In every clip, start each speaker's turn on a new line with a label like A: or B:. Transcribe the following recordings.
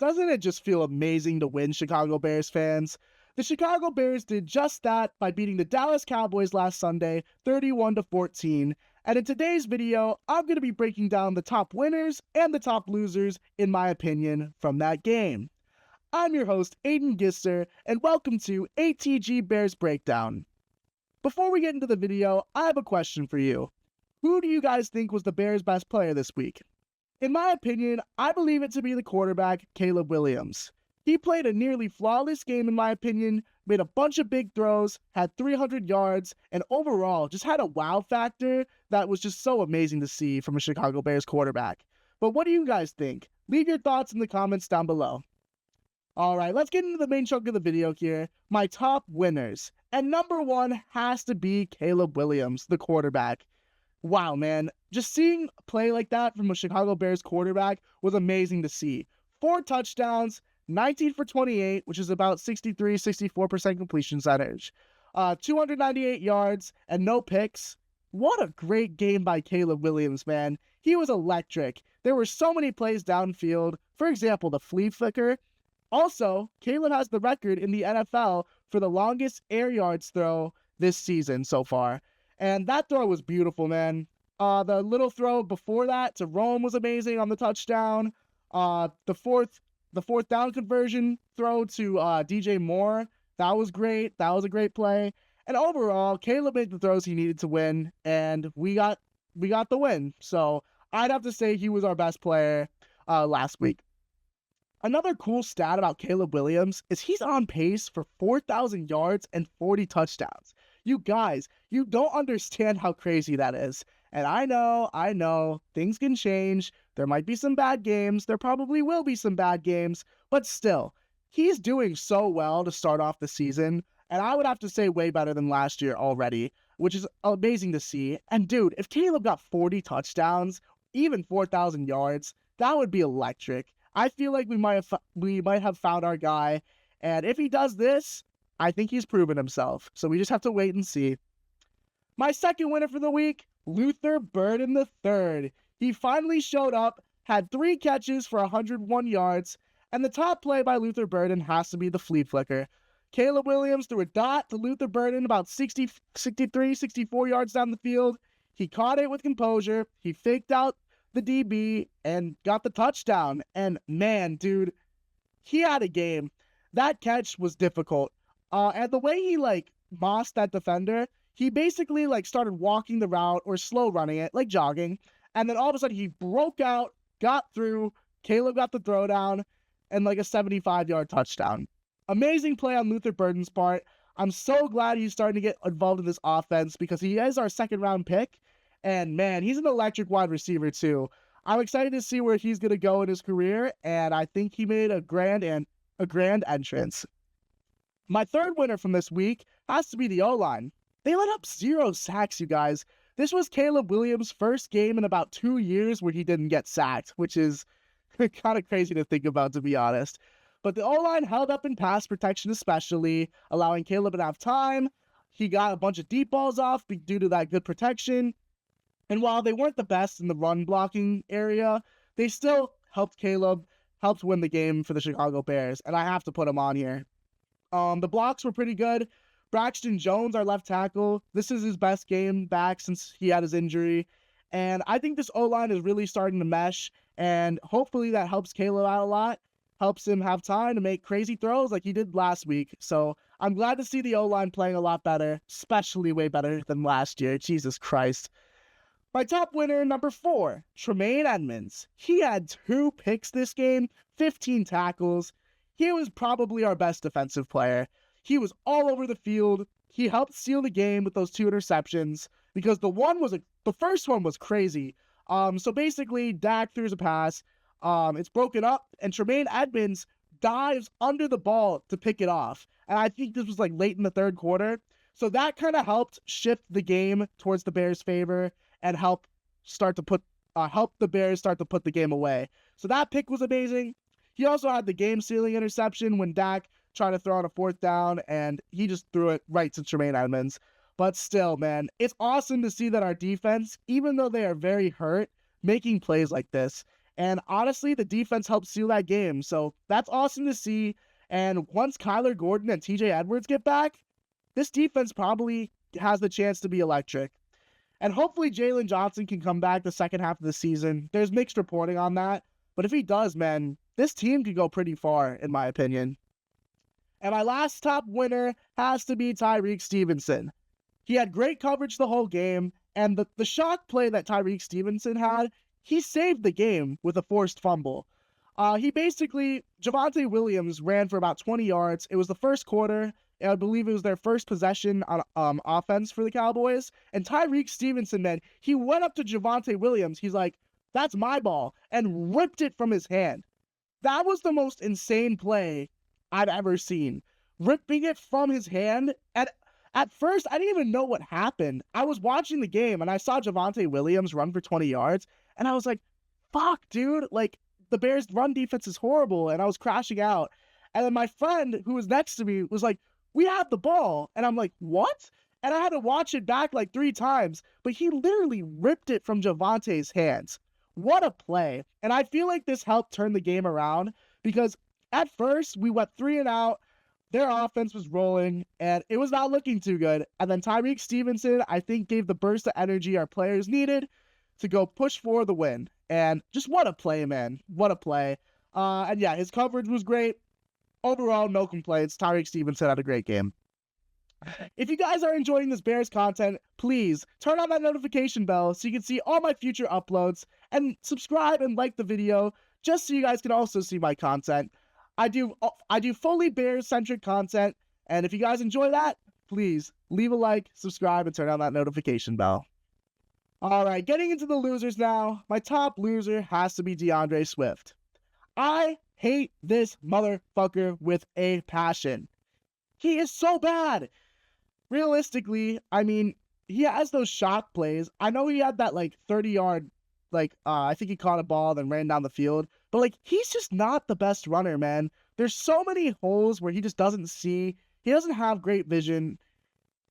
A: Doesn't it just feel amazing to win, Chicago Bears fans? The Chicago Bears did just that by beating the Dallas Cowboys last Sunday, 31-14. And in today's video, I'm going to be breaking down the top winners and the top losers, in my opinion, from that game. I'm your host, Aiden Gister, and welcome to ATG Bears Breakdown. Before we get into the video, I have a question for you. Who do you guys think was the Bears' best player this week? In my opinion, I believe it to be the quarterback, Caleb Williams. He played a nearly flawless game in my opinion, made a bunch of big throws, had 300 yards, and overall just had a wow factor that was just so amazing to see from a Chicago Bears quarterback. But what do you guys think? Leave your thoughts in the comments down below. Alright, let's get into the main chunk of the video here, my top winners. And number one has to be Caleb Williams, the quarterback. Wow, man, just seeing a play like that from a Chicago Bears quarterback was amazing to see. 4 touchdowns, 19 for 28, which is about 63-64% completion percentage. 298 yards and no picks. What a great game by Caleb Williams, man. He was electric. There were so many plays downfield. For example, the flea flicker. Also, Caleb has the record in the NFL for the longest air yards throw this season so far. And that throw was beautiful, man. The little throw before that to Rome was amazing on the touchdown. The fourth down conversion throw to DJ Moore, that was great. That was a great play. And overall, Caleb made the throws he needed to win, and we got the win. So I'd have to say he was our best player last week. Another cool stat about Caleb Williams is he's on pace for 4,000 yards and 40 touchdowns. You guys, you don't understand how crazy that is. And I know, things can change. There might be some bad games. There probably will be some bad games. But still, he's doing so well to start off the season. And I would have to say way better than last year already, which is amazing to see. And dude, if Caleb got 40 touchdowns, even 4,000 yards, that would be electric. I feel like we might have found our guy. And if he does this, I think he's proven himself. So we just have to wait and see. My second winner for the week, Luther Burden III. He finally showed up, had 3 catches for 101 yards, and the top play by Luther Burden has to be the flea flicker. Caleb Williams threw a dot to Luther Burden about 63, 64 yards down the field. He caught it with composure. He faked out the DB and got the touchdown. And man, dude, he had a game. That catch was difficult. And the way he mossed that defender, he basically started walking the route or slow running it, like jogging. And then all of a sudden he broke out, got through, Caleb got the throwdown, and a 75-yard touchdown. Amazing play on Luther Burden's part. I'm so glad he's starting to get involved in this offense because he is our second-round pick. And man, he's an electric wide receiver too. I'm excited to see where he's going to go in his career, and I think he made a grand entrance. My third winner from this week has to be the O-line. They let up 0 sacks, you guys. This was Caleb Williams' first game in about 2 years where he didn't get sacked, which is kind of crazy to think about, to be honest. But the O-line held up in pass protection especially, allowing Caleb enough time. He got a bunch of deep balls off due to that good protection. And while they weren't the best in the run blocking area, they still helped win the game for the Chicago Bears, and I have to put him on here. The blocks were pretty good. Braxton Jones, our left tackle, this is his best game back since he had his injury. And I think this O-line is really starting to mesh, and hopefully that helps Caleb out a lot, helps him have time to make crazy throws like he did last week. So I'm glad to see the O-line playing a lot better, especially way better than last year. Jesus Christ. My top winner, number 4, Tremaine Edmonds. He had 2 picks this game, 15 tackles. He was probably our best defensive player. He was all over the field. He helped seal the game with those 2 interceptions because the first one was crazy. So basically, Dak throws a pass. It's broken up, and Tremaine Edmonds dives under the ball to pick it off. And I think this was late in the third quarter. So that kind of helped shift the game towards the Bears' favor and help the Bears start to put the game away. So that pick was amazing. He also had the game-sealing interception when Dak tried to throw on a 4th down, and he just threw it right to Tremaine Edmonds. But still, man, it's awesome to see that our defense, even though they are very hurt, making plays like this. And honestly, the defense helped seal that game. So that's awesome to see. And once Kyler Gordon and TJ Edwards get back, this defense probably has the chance to be electric. And hopefully Jalen Johnson can come back the second half of the season. There's mixed reporting on that. But if he does, man, this team could go pretty far, in my opinion. And my last top winner has to be Tyreek Stevenson. He had great coverage the whole game, and the shock play that Tyreek Stevenson had, he saved the game with a forced fumble. Javonte Williams ran for about 20 yards. It was the first quarter, and I believe it was their first possession on offense for the Cowboys. And Tyreek Stevenson, man, he went up to Javonte Williams. He's like, "That's my ball," and ripped it from his hand. That was the most insane play I've ever seen. Ripping it from his hand. And at first, I didn't even know what happened. I was watching the game, and I saw Javonte Williams run for 20 yards, and I was like, fuck, dude. Like, the Bears' run defense is horrible, and I was crashing out. And then my friend who was next to me was like, "We have the ball." And I'm like, "What?" And I had to watch it back like 3 times, but he literally ripped it from Javonte's hands. What a play. And I feel like this helped turn the game around because at first we went 3 and out. Their offense was rolling, and it was not looking too good. And then Tyreek Stevenson, I think, gave the burst of energy our players needed to go push for the win. And just what a play, man. What a play. And yeah, his coverage was great. Overall, no complaints. Tyreek Stevenson had a great game. If you guys are enjoying this Bears content, please turn on that notification bell so you can see all my future uploads, and subscribe and like the video just so you guys can also see my content. I do fully Bears-centric content, and if you guys enjoy that, please leave a like, subscribe, and turn on that notification bell. All right, getting into the losers now. My top loser has to be DeAndre Swift. I hate this motherfucker with a passion. He is so bad. Realistically, I mean, he has those shock plays. I know he had that 30-yard, I think he caught a ball then ran down the field. But he's just not the best runner, man. There's so many holes where he just doesn't see. He doesn't have great vision.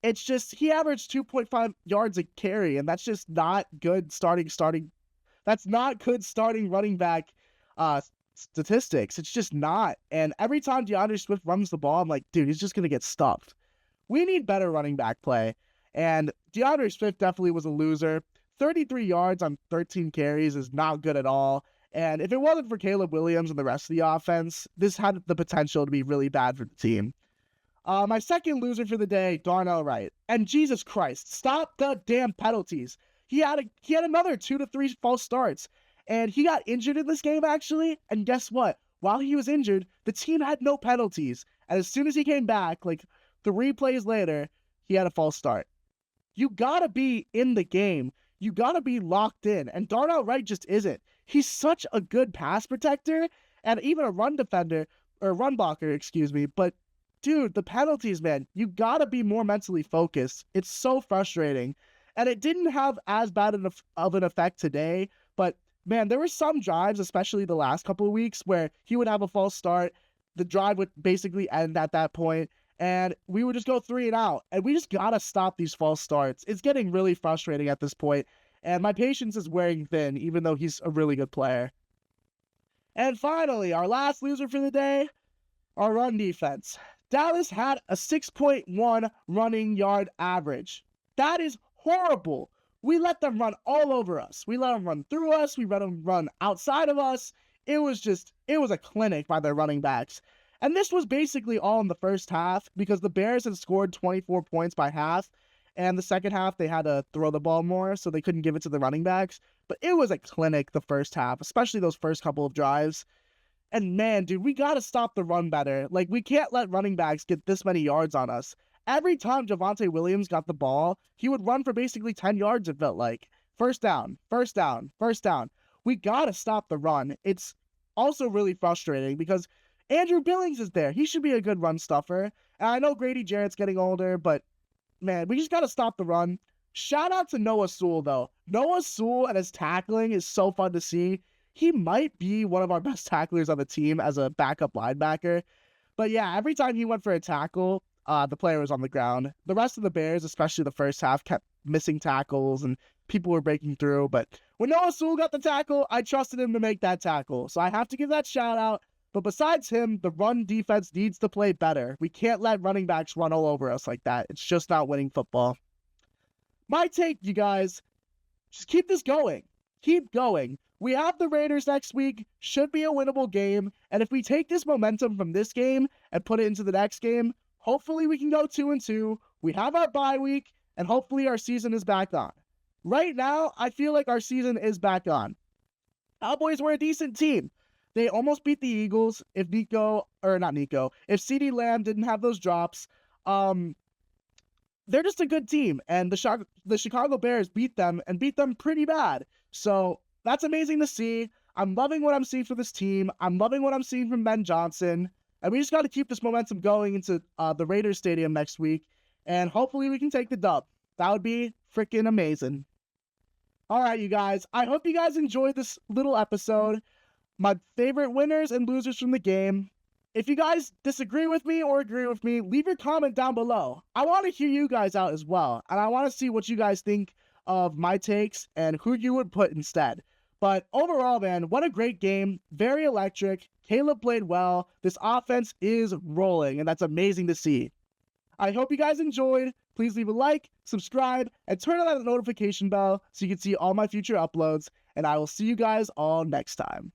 A: It's just he averaged 2.5 yards a carry, and that's just not good starting. That's not good starting running back statistics. It's just not. And every time DeAndre Swift runs the ball, I'm like, dude, he's just gonna get stuffed. We need better running back play. And DeAndre Swift definitely was a loser. 33 yards on 13 carries is not good at all. And if it wasn't for Caleb Williams and the rest of the offense, this had the potential to be really bad for the team. My second loser for the day, Darnell Wright. And Jesus Christ, stop the damn penalties. He had another 2 to 3 false starts. And he got injured in this game, actually. And guess what? While he was injured, the team had no penalties. And as soon as he came back, 3 plays later, he had a false start. You gotta be in the game. You gotta be locked in. And Darnell Wright just isn't. He's such a good pass protector and even a run defender, or run blocker, excuse me. But dude, the penalties, man, you gotta be more mentally focused. It's so frustrating. And it didn't have as bad of an effect today, but man, there were some drives, especially the last couple of weeks, where he would have a false start. The drive would basically end at that point, and we would just go 3 and out. And we just gotta stop these false starts. It's getting really frustrating at this point, and my patience is wearing thin, even though he's a really good player. And finally, our last loser for the day, our run defense. Dallas had a 6.1 running yard average. That is horrible. We let them run all over us. We let them run through us. We let them run outside of us. It was a clinic by their running backs. And this was basically all in the first half because the Bears had scored 24 points by half. And the second half, they had to throw the ball more, so they couldn't give it to the running backs. But it was a clinic the first half, especially those first couple of drives. And man, dude, we got to stop the run better. We can't let running backs get this many yards on us. Every time Javonte Williams got the ball, he would run for basically 10 yards, it felt like. First down, first down, first down. We got to stop the run. It's also really frustrating because Andrew Billings is there. He should be a good run stuffer. And I know Grady Jarrett's getting older, but man, we just got to stop the run. Shout out to Noah Sewell, though. Noah Sewell and his tackling is so fun to see. He might be one of our best tacklers on the team as a backup linebacker. But yeah, every time he went for a tackle, the player was on the ground. The rest of the Bears, especially the first half, kept missing tackles and people were breaking through. But when Noah Sewell got the tackle, I trusted him to make that tackle. So I have to give that shout out. But besides him, the run defense needs to play better. We can't let running backs run all over us like that. It's just not winning football. My take, you guys, just keep this going. Keep going. We have the Raiders next week. Should be a winnable game. And if we take this momentum from this game and put it into the next game, hopefully we can go 2-2. We have our bye week, and hopefully our season is back on. Right now, I feel like our season is back on. Cowboys were a decent team. They almost beat the Eagles if if CeeDee Lamb didn't have those drops. They're just a good team, and the Chicago Bears beat them pretty bad. So that's amazing to see. I'm loving what I'm seeing for this team. I'm loving what I'm seeing from Ben Johnson, and we just got to keep this momentum going into the Raiders Stadium next week, and hopefully we can take the dub. That would be freaking amazing. All right, you guys. I hope you guys enjoyed this little episode. My favorite winners and losers from the game. If you guys disagree with me or agree with me, leave your comment down below. I want to hear you guys out as well, and I want to see what you guys think of my takes and who you would put instead. But overall, man, what a great game. Very electric. Caleb played well. This offense is rolling, and that's amazing to see. I hope you guys enjoyed. Please leave a like, subscribe, and turn on that notification bell so you can see all my future uploads, and I will see you guys all next time.